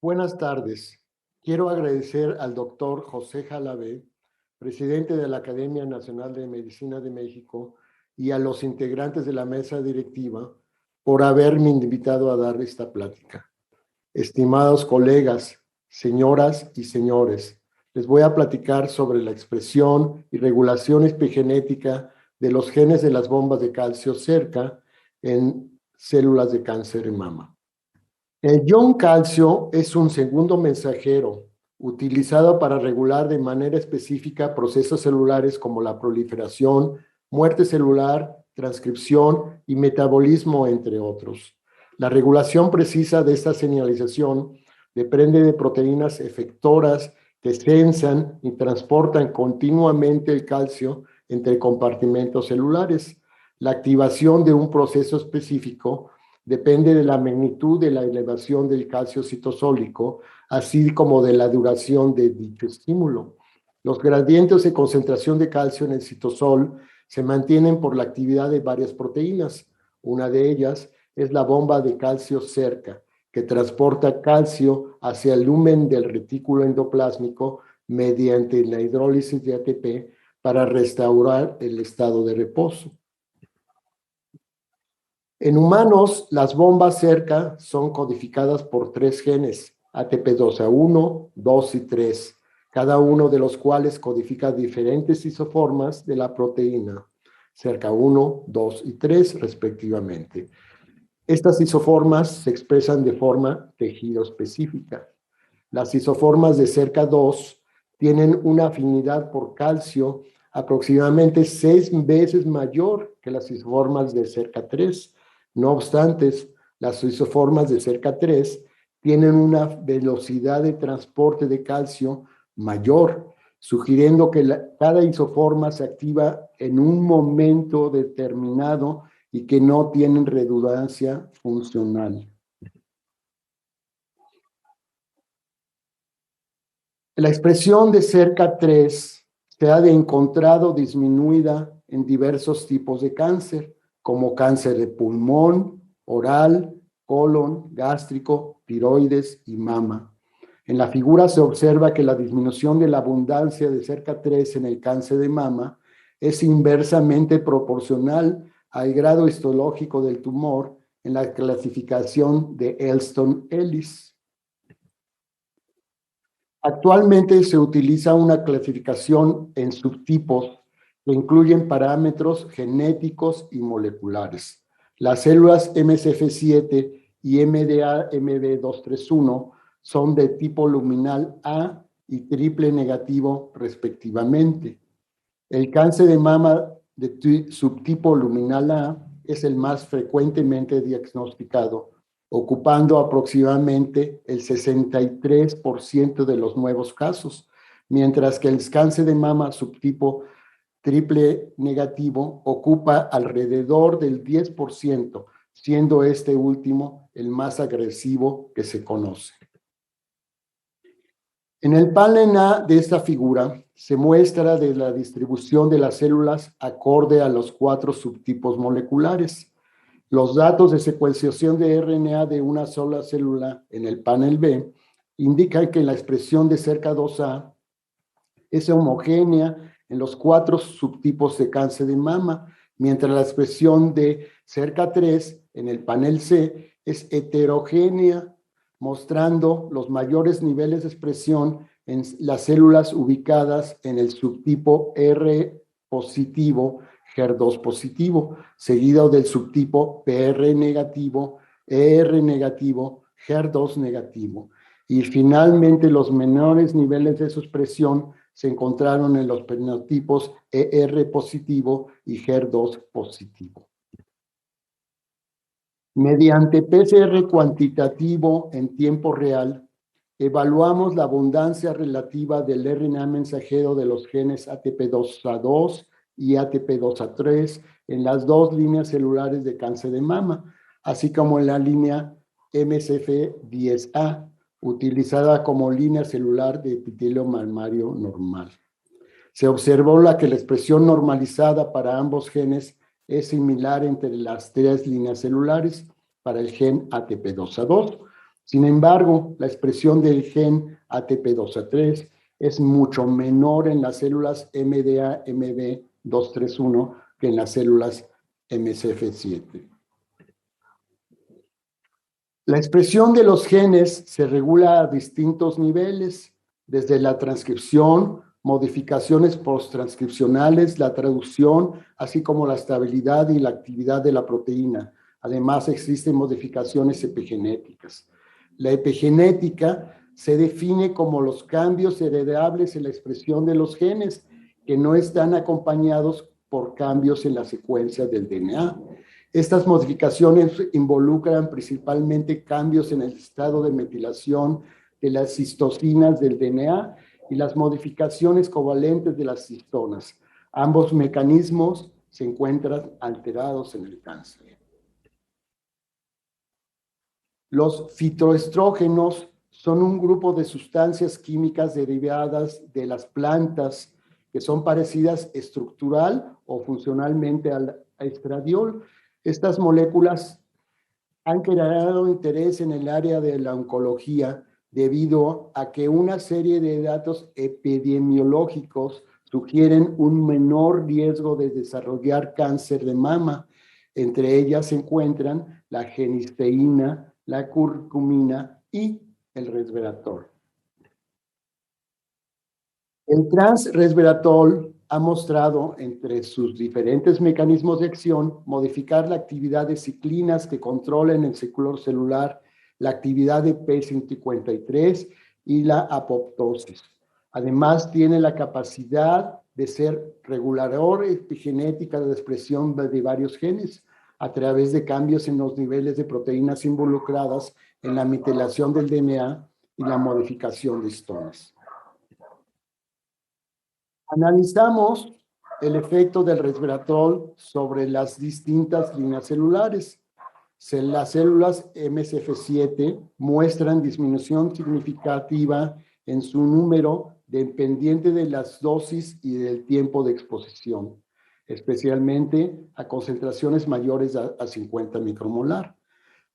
Buenas tardes. Quiero agradecer al doctor José Jalabé, presidente de la Academia Nacional de Medicina de México, y a los integrantes de la mesa directiva por haberme invitado a dar esta plática. Estimados colegas, señoras y señores, les voy a platicar sobre la expresión y regulación epigenética de los genes de las bombas de calcio cerca en células de cáncer de mama. El ion calcio es un segundo mensajero utilizado para regular de manera específica procesos celulares como la proliferación, muerte celular, transcripción y metabolismo, entre otros. La regulación precisa de esta señalización depende de proteínas efectoras que sensan y transportan continuamente el calcio entre compartimentos celulares. La activación de un proceso específico depende de la magnitud de la elevación del calcio citosólico, así como de la duración de dicho estímulo. Los gradientes de concentración de calcio en el citosol se mantienen por la actividad de varias proteínas. Una de ellas es la bomba de calcio cerca, que transporta calcio hacia el lumen del retículo endoplásmico mediante la hidrólisis de ATP para restaurar el estado de reposo. En humanos, las bombas cerca son codificadas por 3 genes, ATP2A1, 2 y 3, cada uno de los cuales codifica diferentes isoformas de la proteína, cerca 1, 2 y 3 respectivamente. Estas isoformas se expresan de forma tejido específica. Las isoformas de cerca 2 tienen una afinidad por calcio aproximadamente 6 veces mayor que las isoformas de cerca 3. No obstante, las isoformas de cerca 3 tienen una velocidad de transporte de calcio mayor, sugiriendo que cada isoforma se activa en un momento determinado y que no tienen redundancia funcional. La expresión de cerca 3 se ha encontrado disminuida en diversos tipos de cáncer, como cáncer de pulmón, oral, colon, gástrico, tiroides y mama. En la figura se observa que la disminución de la abundancia de cerca 3 en el cáncer de mama es inversamente proporcional al grado histológico del tumor en la clasificación de Elston-Ellis. Actualmente se utiliza una clasificación en subtipos que incluyen parámetros genéticos y moleculares. Las células MCF7 y MDA-MB231 son de tipo luminal A y triple negativo respectivamente. El cáncer de mama de subtipo luminal A es el más frecuentemente diagnosticado, ocupando aproximadamente el 63% de los nuevos casos, mientras que el cáncer de mama subtipo triple negativo ocupa alrededor del 10%, siendo este último el más agresivo que se conoce. En el panel A de esta figura se muestra de la distribución de las células acorde a los 4 subtipos moleculares. Los datos de secuenciación de RNA de una sola célula en el panel B indican que la expresión de cerca 2A es homogénea en los 4 subtipos de cáncer de mama, mientras la expresión de cerca 3 en el panel C es heterogénea, mostrando los mayores niveles de expresión en las células ubicadas en el subtipo R positivo, HER2 positivo, seguido del subtipo PR negativo, ER negativo, HER2 negativo. Y finalmente los menores niveles de su expresión se encontraron en los fenotipos ER positivo y HER2 positivo. Mediante PCR cuantitativo en tiempo real, evaluamos la abundancia relativa del RNA mensajero de los genes ATP2A2 y ATP2A3 en las 2 líneas celulares de cáncer de mama, así como en la línea MCF10A, utilizada como línea celular de epitelio mamario normal. Se observó que la expresión normalizada para ambos genes es similar entre las 3 líneas celulares para el gen ATP2A2, Sin embargo, la expresión del gen ATP2A3 es mucho menor en las células MDA-MB231 que en las células MCF7. La expresión de los genes se regula a distintos niveles, desde la transcripción, modificaciones posttranscripcionales, la traducción, así como la estabilidad y la actividad de la proteína. Además, existen modificaciones epigenéticas. La epigenética se define como los cambios heredables en la expresión de los genes que no están acompañados por cambios en la secuencia del DNA. Estas modificaciones involucran principalmente cambios en el estado de metilación de las citosinas del DNA y las modificaciones covalentes de las histonas. Ambos mecanismos se encuentran alterados en el cáncer. Los fitoestrógenos son un grupo de sustancias químicas derivadas de las plantas que son parecidas estructural o funcionalmente al estradiol. Estas moléculas han creado interés en el área de la oncología debido a que una serie de datos epidemiológicos sugieren un menor riesgo de desarrollar cáncer de mama. Entre ellas se encuentran la genisteína, la curcumina y el resveratrol. El transresveratrol ha mostrado, entre sus diferentes mecanismos de acción, modificar la actividad de ciclinas que controlan el ciclo celular, la actividad de P53 y la apoptosis. Además, tiene la capacidad de ser regulador epigenética de la expresión de varios genes a través de cambios en los niveles de proteínas involucradas en la metilación del DNA y la modificación de histonas. Analizamos el efecto del resveratrol sobre las distintas líneas celulares. Las células MCF7 muestran disminución significativa en su número dependiente de las dosis y del tiempo de exposición, especialmente a concentraciones mayores a 50 micromolar.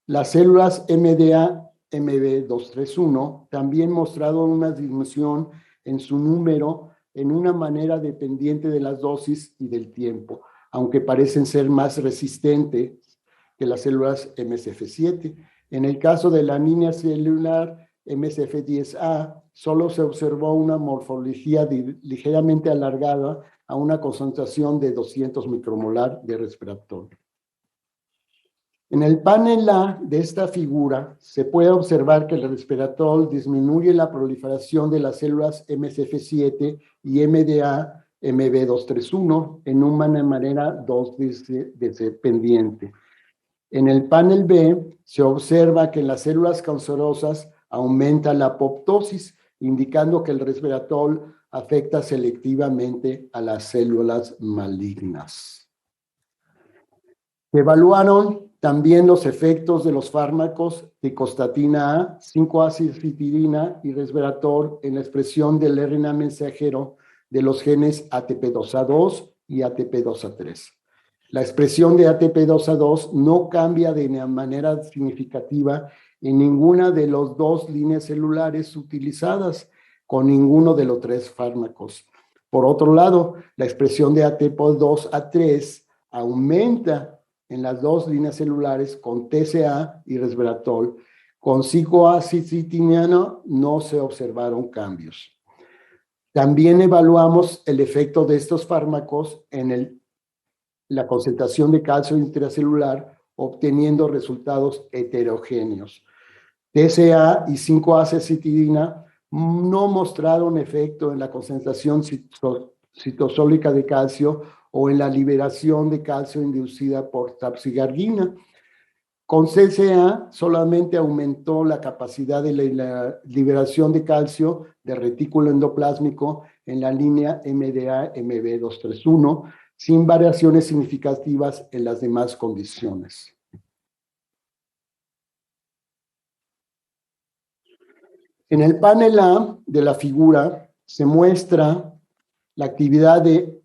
Las células MDA-MB231 también mostraron una disminución en su número en una manera dependiente de las dosis y del tiempo, aunque parecen ser más resistentes que las células MCF7. En el caso de la línea celular MCF10A, solo se observó una morfología ligeramente alargada a una concentración de 200 micromolar de resveratrol. En el panel A de esta figura se puede observar que el resveratrol disminuye la proliferación de las células MCF7 y MDA-MB231 en una manera dosis-dependiente. En el panel B se observa que en las células cancerosas aumenta la apoptosis, indicando que el resveratrol afecta selectivamente a las células malignas. Se evaluaron también los efectos de los fármacos ticostatina A, 5-acilcitirina y resveratrol en la expresión del RNA mensajero de los genes ATP2A2 y ATP2A3. La expresión de ATP2A2 no cambia de manera significativa en ninguna de las dos líneas celulares utilizadas con ninguno de los tres fármacos. Por otro lado, la expresión de ATP2A3 aumenta en las dos líneas celulares con TCA y resveratrol. Con 5-acilcitirina no se observaron cambios. También evaluamos el efecto de estos fármacos en la concentración de calcio intracelular, obteniendo resultados heterogéneos. TCA y 5-acilcitirina no mostraron efecto en la concentración citosólica de calcio o en la liberación de calcio inducida por tapsigargina. Con CCA solamente aumentó la capacidad de la liberación de calcio del retículo endoplásmico en la línea MDA-MB231, sin variaciones significativas en las demás condiciones. En el panel A de la figura se muestra la actividad de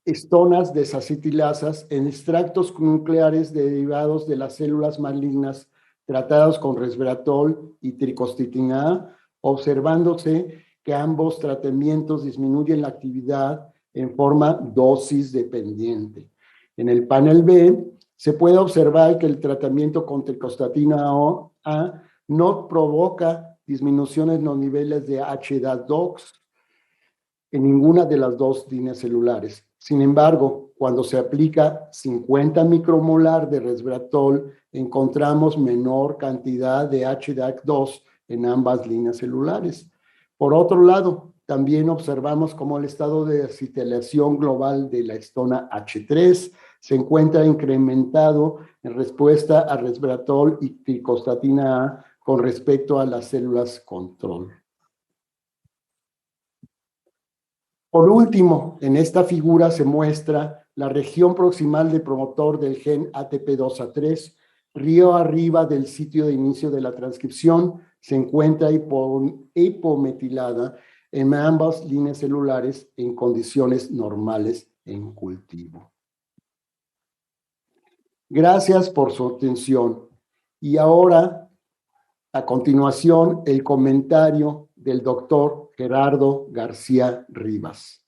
histonas desacetilasas en extractos nucleares derivados de las células malignas tratados con resveratrol y tricostitina A, observándose que ambos tratamientos disminuyen la actividad en forma dosis dependiente. En el panel B, se puede observar que el tratamiento con tricostatina A no provoca disminuciones en los niveles de HDA-DOX en ninguna de las dos líneas celulares. Sin embargo, cuando se aplica 50 micromolar de resveratrol, encontramos menor cantidad de HDAC2 en ambas líneas celulares. Por otro lado, también observamos cómo el estado de acetylación global de la histona H3 se encuentra incrementado en respuesta a resveratrol y tricostatina A con respecto a las células control. Por último, en esta figura se muestra la región proximal del promotor del gen ATP2A3. Río arriba del sitio de inicio de la transcripción se encuentra hipometilada en ambas líneas celulares en condiciones normales en cultivo. Gracias por su atención. Y ahora, a continuación, el comentario del doctor Gerardo García Rivas.